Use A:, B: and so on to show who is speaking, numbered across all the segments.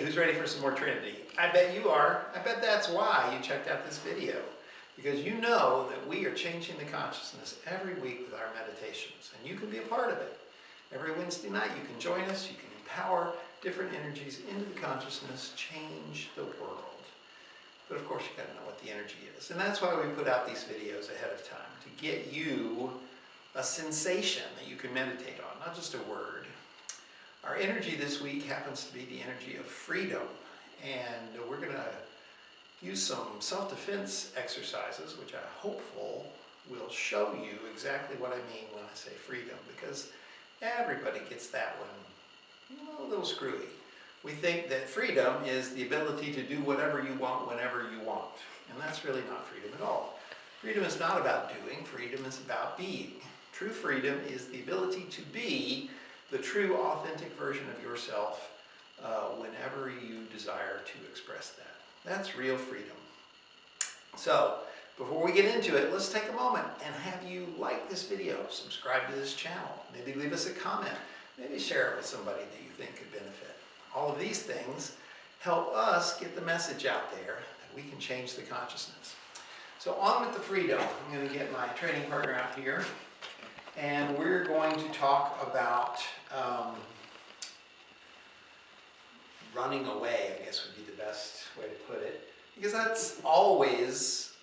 A: who's ready for some more Trinity? I bet you are. I bet that's why you checked out this video. Because you know that we are changing the consciousness every week with our meditations. And you can be a part of it. Every Wednesday night you can join us. You can empower different energies into the consciousness, change the world. But of course you got to know what the energy is. And that's why we put out these videos ahead of time. To get you a sensation that you can meditate on, not just a word. Our energy this week happens to be the energy of freedom. And we're going to use some self-defense exercises, which I'm hopeful will show you exactly what I mean when I say freedom, because everybody gets that one a little screwy. We think that freedom is the ability to do whatever you want whenever you want, and that's really not freedom at all. Freedom is not about doing, freedom is about being. True freedom is the ability to be the true, authentic version of yourself whenever you desire to express that. That's real freedom. So, before we get into it, let's take a moment and have you like this video, subscribe to this channel, maybe leave us a comment, maybe share it with somebody that you think could benefit. All of these things help us get the message out there that we can change the consciousness. So on with the freedom. I'm going to get my training partner out here, and we're going to talk about running away, I guess would be the best way to put it. Because that's always,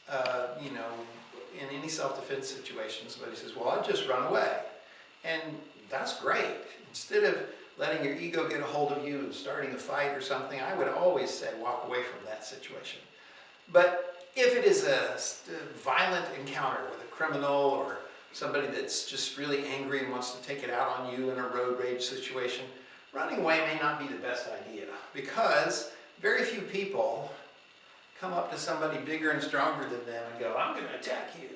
A: in any self-defense situation, somebody says, well, I'll just run away. And that's great. Instead of letting your ego get a hold of you and starting a fight or something, I would always say walk away from that situation. But if it is a violent encounter with a criminal or somebody that's just really angry and wants to take it out on you in a road rage situation, running away may not be the best idea, because very few people come up to somebody bigger and stronger than them and go, I'm going to attack you.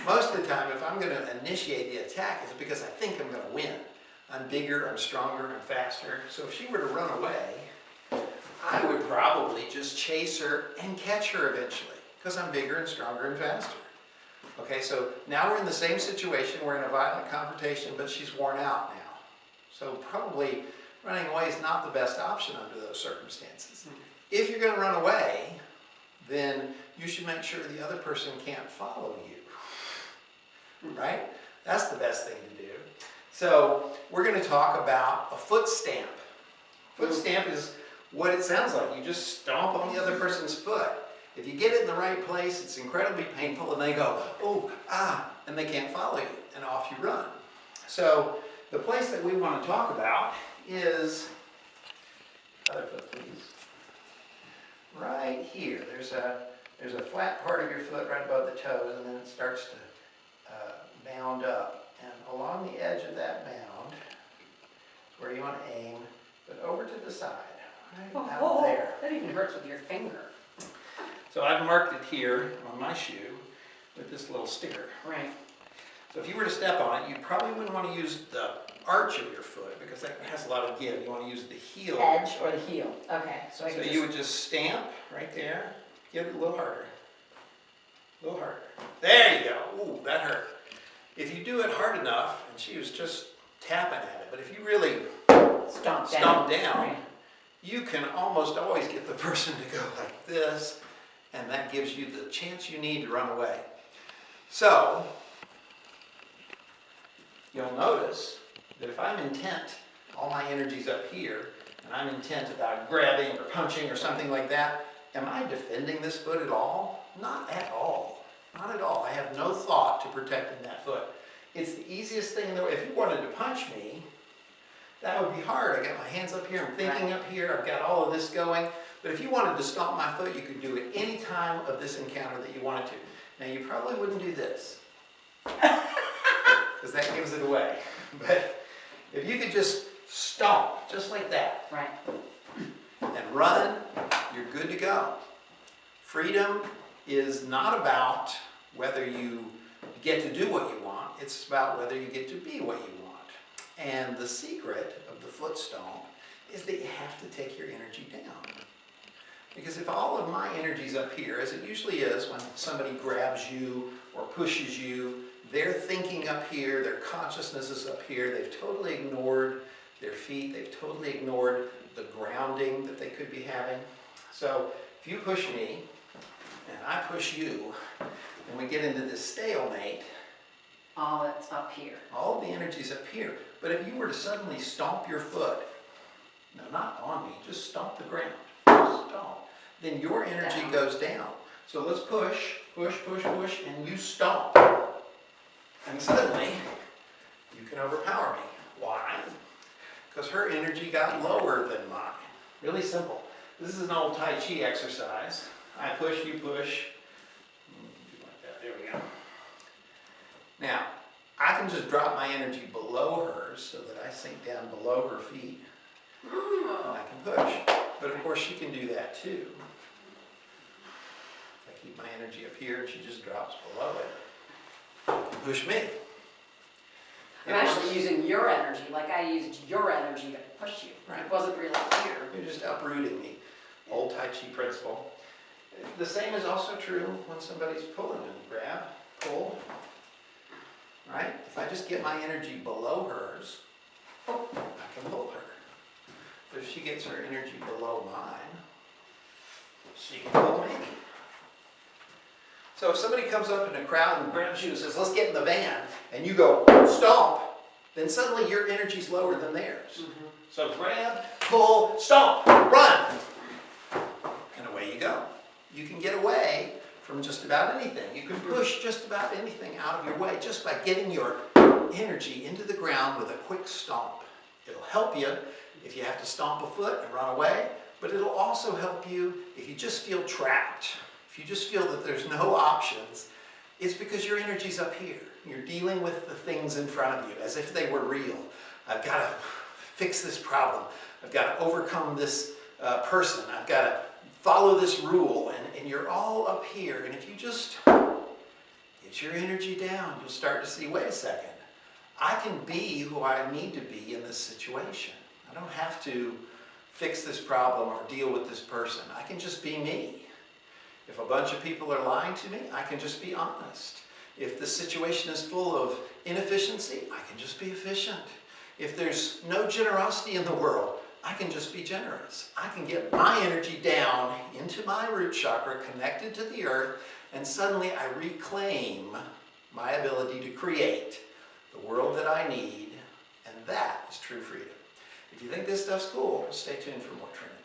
A: Most of the time, if I'm going to initiate the attack, it's because I think I'm going to win. I'm bigger, I'm stronger, I'm faster. So if she were to run away, I would probably just chase her and catch her eventually, because I'm bigger and stronger and faster. Okay, so now we're in the same situation. We're in a violent confrontation, but she's worn out now. So probably running away is not the best option under those circumstances. If you're going to run away, then you should make sure the other person can't follow you. Right? That's the best thing to do. So we're going to talk about a foot stamp. Foot stamp is what it sounds like. You just stomp on the other person's foot. If you get it in the right place, it's incredibly painful, and they go, oh, ah, and they can't follow you, and off you run. So the place that we want to talk about is, other foot please, right here. There's a flat part of your foot right above the toes, and then it starts to bound up. And along the edge of that bound is where you want to aim, but over to the side, right out there.
B: That even hurts with your finger.
A: So I've marked it here on my shoe with this little sticker.
B: Right.
A: So if you were to step on it, you probably wouldn't want to use the arch of your foot, because that has a lot of give. You want to use the heel.
B: Edge or the heel. Okay. So
A: you would just stamp right there. Get it a little harder. A little harder. There you go. Ooh, that hurt. If you do it hard enough, and she was just tapping at it, but if you really stomp down, right, you can almost always get the person to go like this, and that gives you the chance you need to run away. So, you'll notice that if I'm intent, all my energy's up here, and I'm intent about grabbing or punching or something like that, am I defending this foot at all? Not at all. Not at all. I have no thought to protecting that foot. It's the easiest thing in the world. If you wanted to punch me, that would be hard. I got my hands up here, I'm thinking up here, I've got all of this going. But if you wanted to stomp my foot, you could do it any time of this encounter that you wanted to. Now, you probably wouldn't do this, because that gives it away. But if you could just stomp, just like that,
B: right,
A: and run, you're good to go. Freedom is not about whether you get to do what you want, it's about whether you get to be what you want. And the secret of the foot stomp is that you have to take your energy down. Because if all of my energy's up here, as it usually is when somebody grabs you or pushes you, they're thinking up here, their consciousness is up here, they've totally ignored their feet. They've totally ignored the grounding that they could be having. So if you push me and I push you and we get into this stalemate,
B: all that's up here.
A: all of the energy's up here. But if you were to suddenly stomp your foot, no, not on me, just stomp the ground, stomp, then your energy goes down. So let's push, push, push, push, and you stomp. And suddenly, you can overpower me. Why? Because her energy got lower than mine. Really simple. This is an old Tai Chi exercise. I push, you push. Like that. There we go. Now, I can just drop my energy below hers so that I sink down below her feet. And I can push. But of course, she can do that too. If I keep my energy up here and she just drops below it, she can push me.
B: I'm actually using your energy, like I used your energy to push you.
A: Right.
B: It wasn't really here.
A: You're just uprooting me. Old Tai Chi principle. The same is also true when somebody's pulling and grab, pull. Right? If I just get my energy below hers, I can pull her. But if she gets her energy below mine, she can pull me. So if somebody comes up in a crowd and grabs you and says, let's get in the van, and you go, stomp, then suddenly your energy's lower than theirs. So grab, pull, stomp, run. And away you go. You can get away from just about anything. You can push just about anything out of your way just by getting your energy into the ground with a quick stomp. It'll help you if you have to stomp a foot and run away, but it'll also help you if you just feel trapped. If you just feel that there's no options, it's because your energy's up here. You're dealing with the things in front of you as if they were real. I've got to fix this problem. I've got to overcome this person. I've got to follow this rule. And you're all up here. And if you just get your energy down, you'll start to see, wait a second. I can be who I need to be in this situation. I don't have to fix this problem or deal with this person. I can just be me. If a bunch of people are lying to me, I can just be honest. If the situation is full of inefficiency, I can just be efficient. If there's no generosity in the world, I can just be generous. I can get my energy down into my root chakra, connected to the earth, and suddenly I reclaim my ability to create the world that I need, and that is true freedom. If you think this stuff's cool, stay tuned for more Trinity.